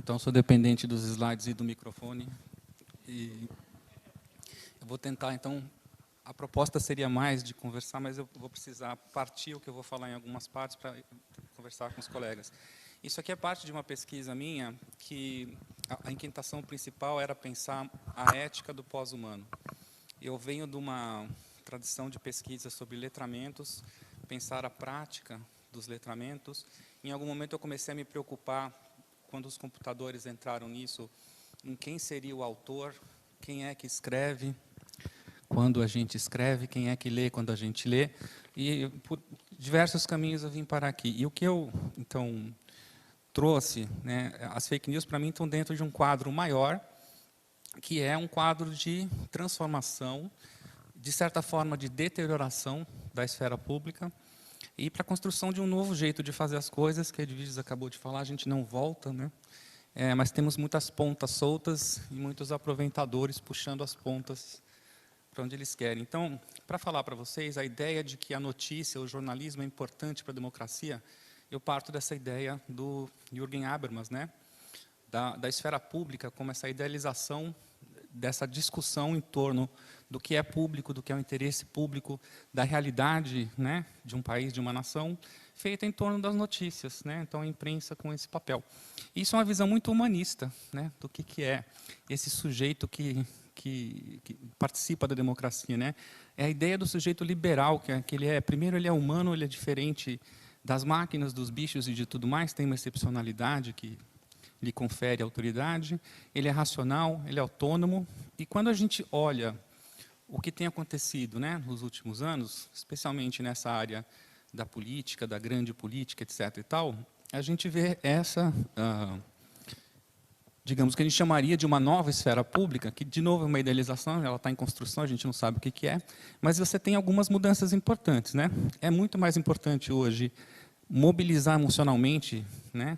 Então, sou dependente dos slides e do microfone. E eu vou tentar, então, a proposta seria mais de conversar, mas eu vou precisar partir o que eu vou falar em algumas partes para conversar com os colegas. Isso aqui é parte de uma pesquisa minha, que a inquietação principal era pensar a ética do pós-humano. Eu venho de uma tradição de pesquisa sobre letramentos, pensar a prática dos letramentos. Em algum momento eu comecei a me preocupar, quando os computadores entraram nisso, em quem seria o autor, quem é que escreve, quando a gente escreve, quem é que lê quando a gente lê. E por diversos caminhos eu vim parar aqui. E o que eu, então, trouxe, né, as fake news, para mim, estão dentro de um quadro maior, que é um quadro de transformação, de certa forma, de deterioração da esfera pública, e para a construção de um novo jeito de fazer as coisas, que a Edviges acabou de falar, a gente não volta, né? Mas temos muitas pontas soltas e muitos aproveitadores puxando as pontas para onde eles querem. Então, para falar para vocês, a ideia de que a notícia, o jornalismo é importante para a democracia, eu parto dessa ideia do Jürgen Habermas, né? Da esfera pública, como essa idealização dessa discussão em torno do que é público, do que é o interesse público, da realidade, né, de um país, de uma nação, feita em torno das notícias, né? Então, a imprensa com esse papel. Isso é uma visão muito humanista, né, do que é esse sujeito que participa da democracia, né? É a ideia do sujeito liberal, que ele é, primeiro, ele é humano, ele é diferente das máquinas, dos bichos e de tudo mais, tem uma excepcionalidade que lhe confere autoridade, ele é racional, ele é autônomo, e quando a gente olha o que tem acontecido, né, nos últimos anos, especialmente nessa área da política, da grande política, etc. e tal, a gente vê essa, digamos, que a gente chamaria de uma nova esfera pública, que, de novo, é uma idealização, ela está em construção, a gente não sabe o que é, mas você tem algumas mudanças importantes, né? É muito mais importante hoje mobilizar emocionalmente, né,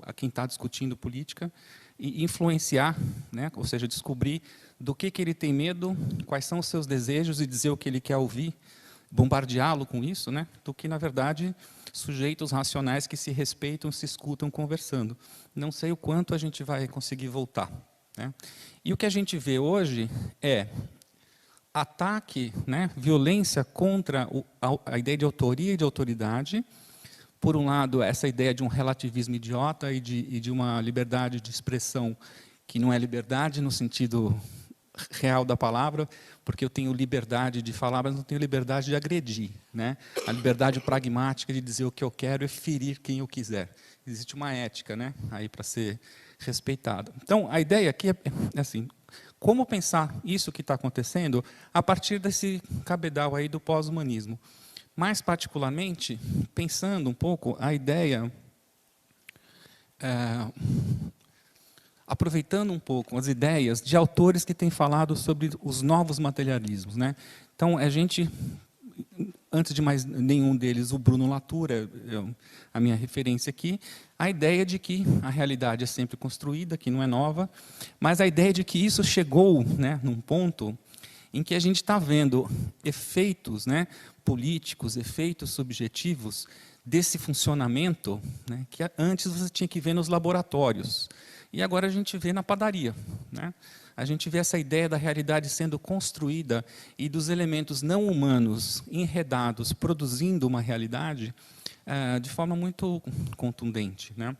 a quem está discutindo política e influenciar, né, ou seja, descobrir do que ele tem medo, quais são os seus desejos e dizer o que ele quer ouvir, bombardeá-lo com isso, né, do que, na verdade, sujeitos racionais que se respeitam, se escutam conversando. Não sei o quanto a gente vai conseguir voltar, né? E o que a gente vê hoje é ataque, né, violência contra a ideia de autoria e de autoridade. Por um lado, essa ideia de um relativismo idiota e de uma liberdade de expressão que não é liberdade no sentido real da palavra, porque eu tenho liberdade de falar, mas não tenho liberdade de agredir, né? A liberdade pragmática de dizer o que eu quero e ferir quem eu quiser. Existe uma ética, né, aí para ser respeitada. Então, a ideia aqui é assim, como pensar isso que está acontecendo a partir desse cabedal aí do pós-humanismo. Mais particularmente, pensando um pouco a ideia, aproveitando um pouco as ideias de autores que têm falado sobre os novos materialismos, né? Então, a gente, antes de mais nenhum deles, o Bruno Latour, a minha referência aqui, a ideia de que a realidade é sempre construída, que não é nova, mas a ideia de que isso chegou, né, num ponto em que a gente está vendo efeitos, né, políticos, efeitos subjetivos desse funcionamento, né, que antes você tinha que ver nos laboratórios. E agora a gente vê na padaria, né? A gente vê essa ideia da realidade sendo construída e dos elementos não humanos enredados, produzindo uma realidade de forma muito contundente, né?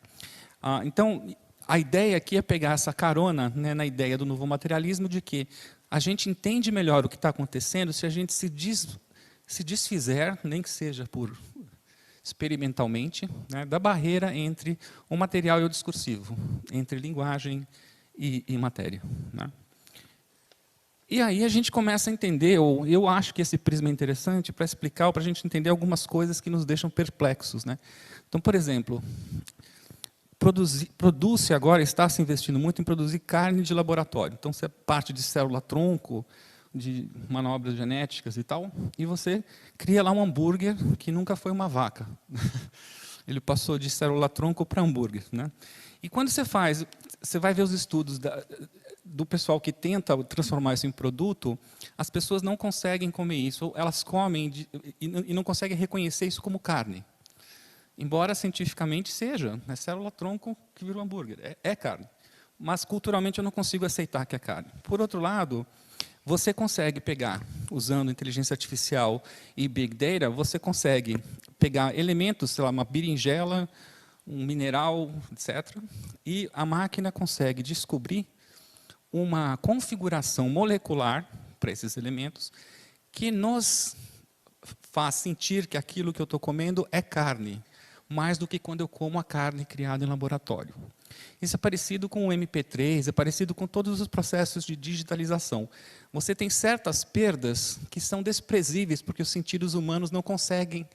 Então, a ideia aqui é pegar essa carona, né, na ideia do novo materialismo de que a gente entende melhor o que está acontecendo se a gente se desfizer, nem que seja experimentalmente, né, da barreira entre o material e o discursivo, entre linguagem e matéria, né? E aí a gente começa a entender, ou eu acho que esse prisma é interessante para explicar, ou para a gente entender algumas coisas que nos deixam perplexos, né? Então, por exemplo, produz-se agora, está se investindo muito em produzir carne de laboratório. Então, você é parte de célula-tronco, de manobras genéticas e tal, e você cria lá um hambúrguer que nunca foi uma vaca. Ele passou de célula-tronco para hambúrguer, né? E quando você faz, você vai ver os estudos do pessoal que tenta transformar isso em produto, as pessoas não conseguem comer isso, ou elas comem e não conseguem reconhecer isso como carne. Embora cientificamente seja, é célula-tronco que vira um hambúrguer, é carne. Mas culturalmente eu não consigo aceitar que é carne. Por outro lado, você consegue pegar, usando inteligência artificial e Big Data, você consegue pegar elementos, sei lá, uma berinjela, um mineral, etc., e a máquina consegue descobrir uma configuração molecular para esses elementos que nos faz sentir que aquilo que eu estou comendo é carne, mais do que quando eu como a carne criada em laboratório. Isso é parecido com o MP3, é parecido com todos os processos de digitalização. Você tem certas perdas que são desprezíveis, porque os sentidos humanos não conseguem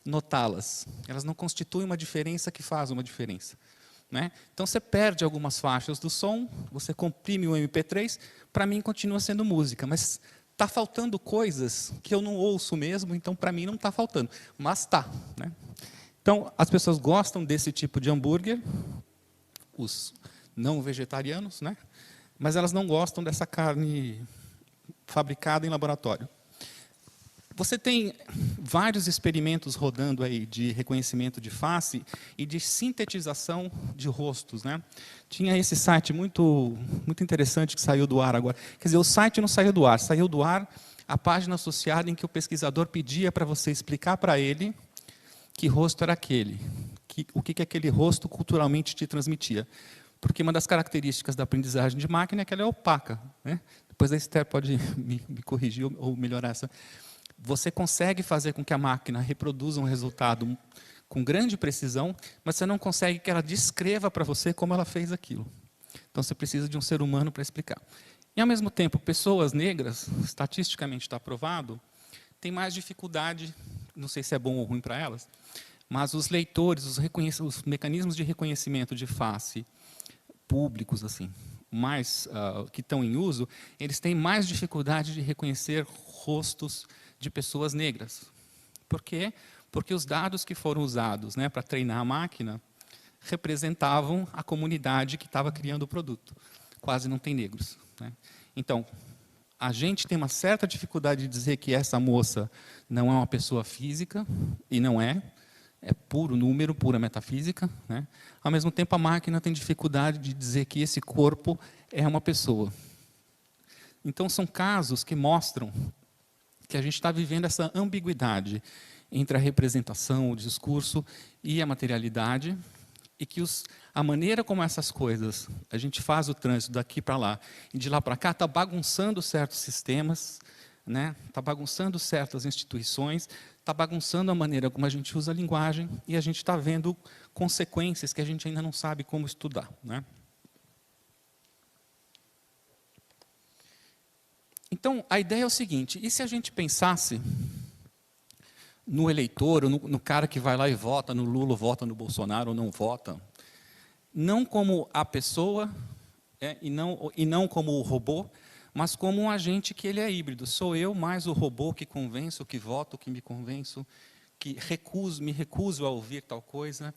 notá-las. Elas não constituem uma diferença que faz uma diferença. Né? Então, você perde algumas faixas do som, você comprime o MP3, para mim continua sendo música, mas está faltando coisas que eu não ouço mesmo, então, para mim, não está faltando. Mas está. Né? Então, as pessoas gostam desse tipo de hambúrguer, os não vegetarianos, né? Mas elas não gostam dessa carne fabricada em laboratório. Você tem vários experimentos rodando aí de reconhecimento de face e de sintetização de rostos, né? Tinha esse site muito interessante que saiu do ar agora. Quer dizer, o site não saiu do ar a página associada em que o pesquisador pedia para você explicar para ele que rosto era aquele, o que aquele rosto culturalmente te transmitia. Porque uma das características da aprendizagem de máquina é que ela é opaca. Né? Depois a Esther pode me corrigir ou melhorar essa. Você consegue fazer com que a máquina reproduza um resultado com grande precisão, mas você não consegue que ela descreva para você como ela fez aquilo. Então, você precisa de um ser humano para explicar. E, ao mesmo tempo, pessoas negras, estatisticamente está provado, têm mais dificuldade, não sei se é bom ou ruim para elas, mas os leitores, os mecanismos de reconhecimento de face públicos, assim, mais que estão em uso, eles têm mais dificuldade de reconhecer rostos de pessoas negras. Por quê? Porque os dados que foram usados, né, para treinar a máquina representavam a comunidade que estava criando o produto. Quase não tem negros. Né? Então, a gente tem uma certa dificuldade de dizer que essa moça não é uma pessoa física, e não é puro número, pura metafísica. Né? Ao mesmo tempo, a máquina tem dificuldade de dizer que esse corpo é uma pessoa. Então, são casos que mostram que a gente está vivendo essa ambiguidade entre a representação, o discurso e a materialidade, e que a maneira como essas coisas, a gente faz o trânsito daqui para lá e de lá para cá, está bagunçando certos sistemas, né? Está bagunçando certas instituições, está bagunçando a maneira como a gente usa a linguagem, e a gente está vendo consequências que a gente ainda não sabe como estudar. Né? Então, a ideia é o seguinte, e se a gente pensasse no eleitor, ou no cara que vai lá e vota no Lula, vota no Bolsonaro, ou não vota, não como a pessoa, e não como o robô, mas como um agente que ele é híbrido. Sou eu mais o robô que convenço, que voto, que me convenço, que me recuso a ouvir tal coisa,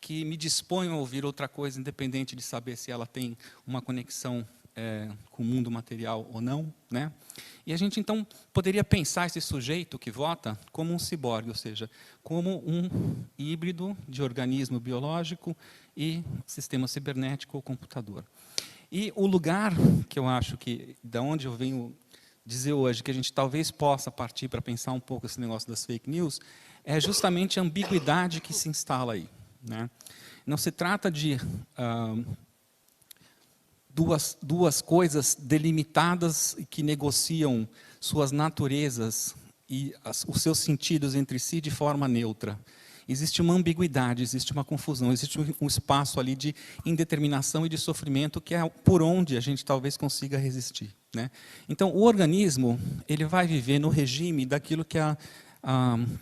que me disponho a ouvir outra coisa, independente de saber se ela tem uma conexão com o mundo material ou não. Né? E a gente, então, poderia pensar esse sujeito que vota como um ciborgue, ou seja, como um híbrido de organismo biológico e sistema cibernético ou computador. E o lugar que eu acho que, da onde eu venho dizer hoje, que a gente talvez possa partir para pensar um pouco esse negócio das fake news, é justamente a ambiguidade que se instala aí. Né? Não se trata de duas coisas delimitadas que negociam suas naturezas e os seus sentidos entre si de forma neutra. Existe uma ambiguidade, existe uma confusão, existe um espaço ali de indeterminação e de sofrimento que é por onde a gente talvez consiga resistir. Né? Então, o organismo ele vai viver no regime daquilo que a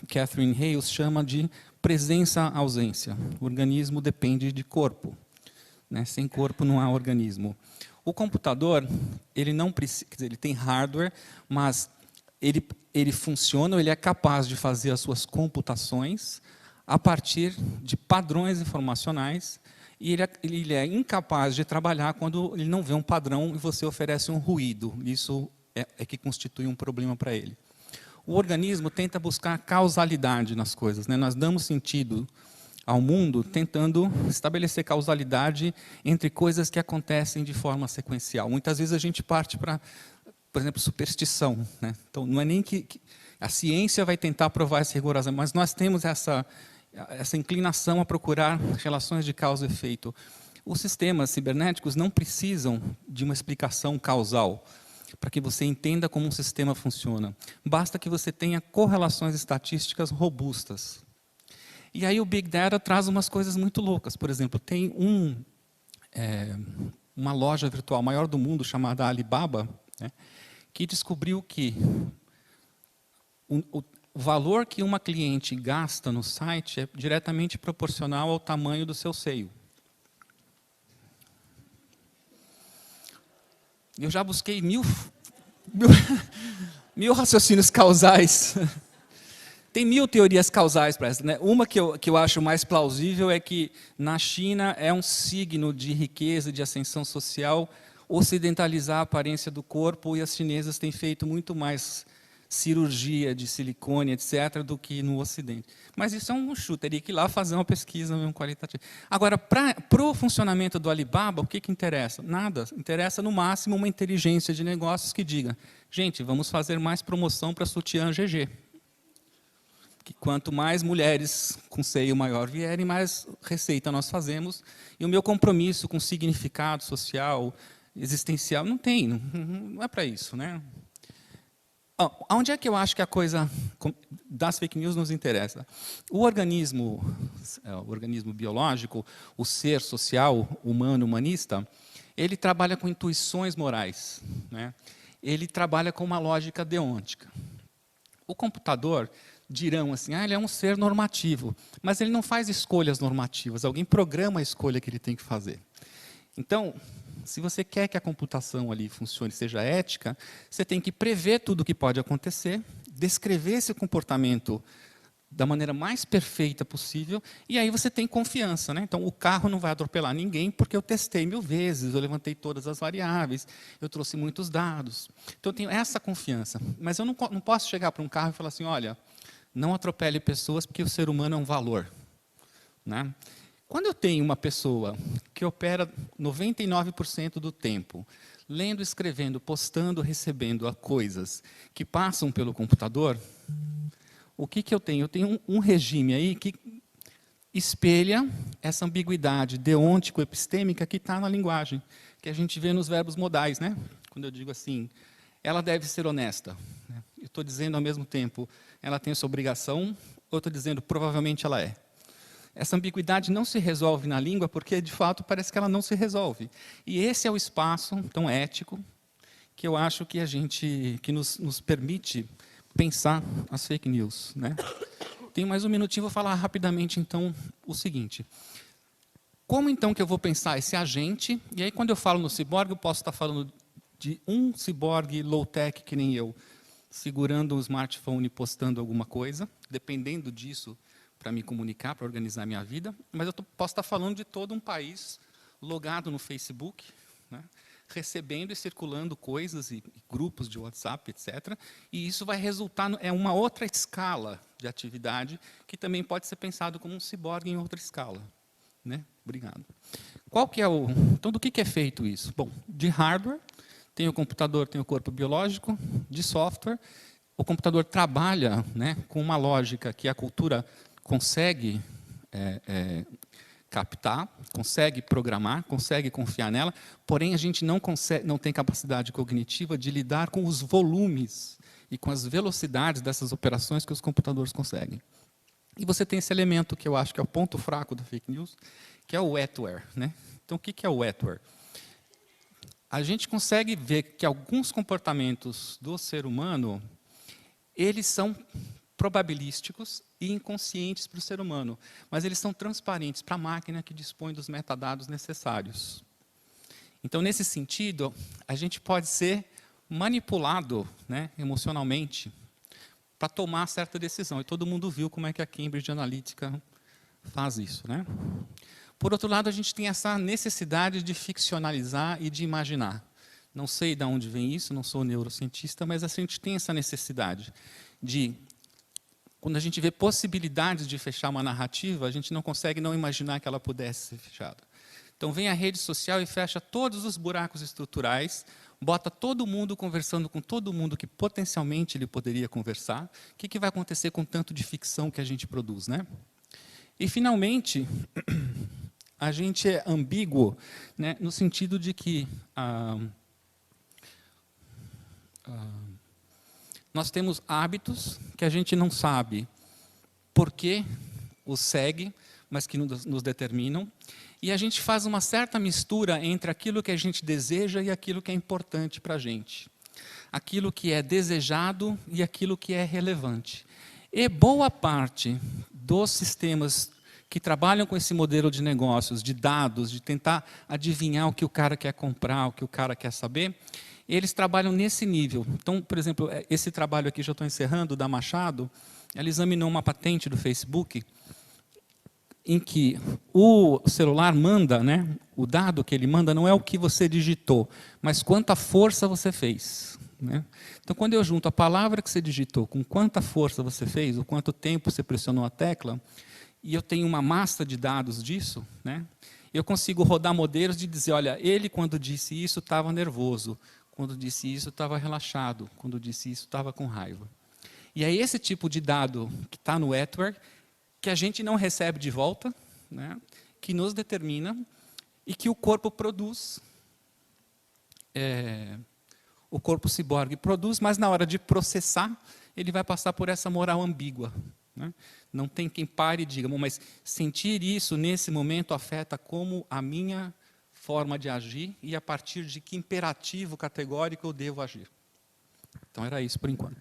Catherine Hayles chama de presença-ausência. O organismo depende de corpo. Né? Sem corpo não há organismo. O computador, ele não precisa, quer dizer, ele tem hardware, mas ele funciona, ele é capaz de fazer as suas computações a partir de padrões informacionais, e ele é incapaz de trabalhar quando ele não vê um padrão e você oferece um ruído. Isso é que constitui um problema para ele. O organismo tenta buscar causalidade nas coisas. Né? Nós damos sentido ao mundo tentando estabelecer causalidade entre coisas que acontecem de forma sequencial. Muitas vezes a gente parte para, por exemplo, superstição, né? Então, não é nem que a ciência vai tentar provar isso rigorosamente, mas nós temos essa inclinação a procurar relações de causa e efeito. Os sistemas cibernéticos não precisam de uma explicação causal para que você entenda como um sistema funciona. Basta que você tenha correlações estatísticas robustas. E aí o Big Data traz umas coisas muito loucas. Por exemplo, tem uma loja virtual maior do mundo, chamada Alibaba, né, que descobriu que o valor que uma cliente gasta no site é diretamente proporcional ao tamanho do seu seio. Eu já busquei mil raciocínios causais. Tem 1000 teorias causais para essa, né? Uma que eu acho mais plausível é que na China é um signo de riqueza, de ascensão social, ocidentalizar a aparência do corpo, e as chinesas têm feito muito mais cirurgia de silicone, etc., do que no Ocidente. Mas isso é um chute, teria que ir lá fazer uma pesquisa mesmo qualitativa. Agora, para o funcionamento do Alibaba, o que interessa? Nada. Interessa, no máximo, uma inteligência de negócios que diga: gente, vamos fazer mais promoção para sutiã GG. Que quanto mais mulheres com seio maior vierem, mais receita nós fazemos. E o meu compromisso com significado social, existencial, não tem, não é para isso, né? Onde é que eu acho que a coisa das fake news nos interessa? O organismo biológico, o ser social, humano, humanista, ele trabalha com intuições morais, né? Ele trabalha com uma lógica deôntica. O computador, dirão assim, ele é um ser normativo, mas ele não faz escolhas normativas, alguém programa a escolha que ele tem que fazer. Então, se você quer que a computação ali funcione, seja ética, você tem que prever tudo o que pode acontecer, descrever esse comportamento da maneira mais perfeita possível, e aí você tem confiança, né? Então, o carro não vai atropelar ninguém, porque eu testei 1000 vezes, eu levantei todas as variáveis, eu trouxe muitos dados. Então, eu tenho essa confiança. Mas eu não posso chegar para um carro e falar assim, olha, não atropele pessoas, porque o ser humano é um valor, né? Quando eu tenho uma pessoa que opera 99% do tempo, lendo, escrevendo, postando, recebendo coisas que passam pelo computador, o que eu tenho? Eu tenho um regime aí que espelha essa ambiguidade deôntico-epistêmica que está na linguagem, que a gente vê nos verbos modais, né? Quando eu digo assim, ela deve ser honesta. Eu estou dizendo ao mesmo tempo, ela tem essa obrigação, ou estou dizendo, provavelmente ela é. Essa ambiguidade não se resolve na língua, porque, de fato, parece que ela não se resolve. E esse é o espaço tão ético que eu acho que nos permite pensar as fake news, né? Tem mais um minutinho, vou falar rapidamente, então, o seguinte. Como, então, que eu vou pensar esse agente? E aí, quando eu falo no ciborgue, eu posso estar falando de um ciborgue low-tech, que nem eu, segurando um smartphone e postando alguma coisa, dependendo disso, para me comunicar, para organizar a minha vida, mas eu posso estar falando de todo um país logado no Facebook, né, recebendo e circulando coisas e grupos de WhatsApp, etc. E isso vai resultar em uma outra escala de atividade que também pode ser pensado como um ciborgue em outra escala, né? Obrigado. Qual que é então, do que é feito isso? Bom, de hardware, tem o computador, tem o corpo biológico. De software, o computador trabalha, né, com uma lógica que a cultura consegue captar, consegue programar, consegue confiar nela, porém a gente não tem capacidade cognitiva de lidar com os volumes e com as velocidades dessas operações que os computadores conseguem. E você tem esse elemento que eu acho que é o ponto fraco da fake news, que é o wetware, né? Então, o que é o wetware? A gente consegue ver que alguns comportamentos do ser humano, eles são probabilísticos e inconscientes para o ser humano, mas eles são transparentes para a máquina que dispõe dos metadados necessários. Então, nesse sentido, a gente pode ser manipulado, né, emocionalmente para tomar certa decisão. E todo mundo viu como é que a Cambridge Analytica faz isso, né? Por outro lado, a gente tem essa necessidade de ficcionalizar e de imaginar. Não sei de onde vem isso, não sou neurocientista, mas a gente tem essa necessidade de quando a gente vê possibilidades de fechar uma narrativa, a gente não consegue não imaginar que ela pudesse ser fechada. Então, vem a rede social e fecha todos os buracos estruturais, bota todo mundo conversando com todo mundo que potencialmente ele poderia conversar. O que vai acontecer com tanto de ficção que a gente produz, né? E, finalmente, a gente é ambíguo, né, no sentido de que nós temos hábitos que a gente não sabe por que os segue, mas que nos determinam. E a gente faz uma certa mistura entre aquilo que a gente deseja e aquilo que é importante para a gente. Aquilo que é desejado e aquilo que é relevante. E boa parte dos sistemas que trabalham com esse modelo de negócios, de dados, de tentar adivinhar o que o cara quer comprar, o que o cara quer saber, eles trabalham nesse nível. Então, por exemplo, esse trabalho aqui, já estou encerrando, da Machado, ela examinou uma patente do Facebook, em que o celular manda, né, o dado que ele manda não é o que você digitou, mas quanta força você fez. Né? Então, quando eu junto a palavra que você digitou com quanta força você fez, ou quanto tempo você pressionou a tecla, e eu tenho uma massa de dados disso, né, eu consigo rodar modelos de dizer, olha, ele quando disse isso estava nervoso, quando disse isso estava relaxado, quando disse isso estava com raiva. E é esse tipo de dado que está no Ether, que a gente não recebe de volta, né, que nos determina e que o corpo produz. O corpo ciborgue produz, mas na hora de processar, ele vai passar por essa moral ambígua. Né? Não tem quem pare e diga, mas sentir isso nesse momento afeta como a minha forma de agir e a partir de que imperativo categórico eu devo agir. Então, era isso por enquanto.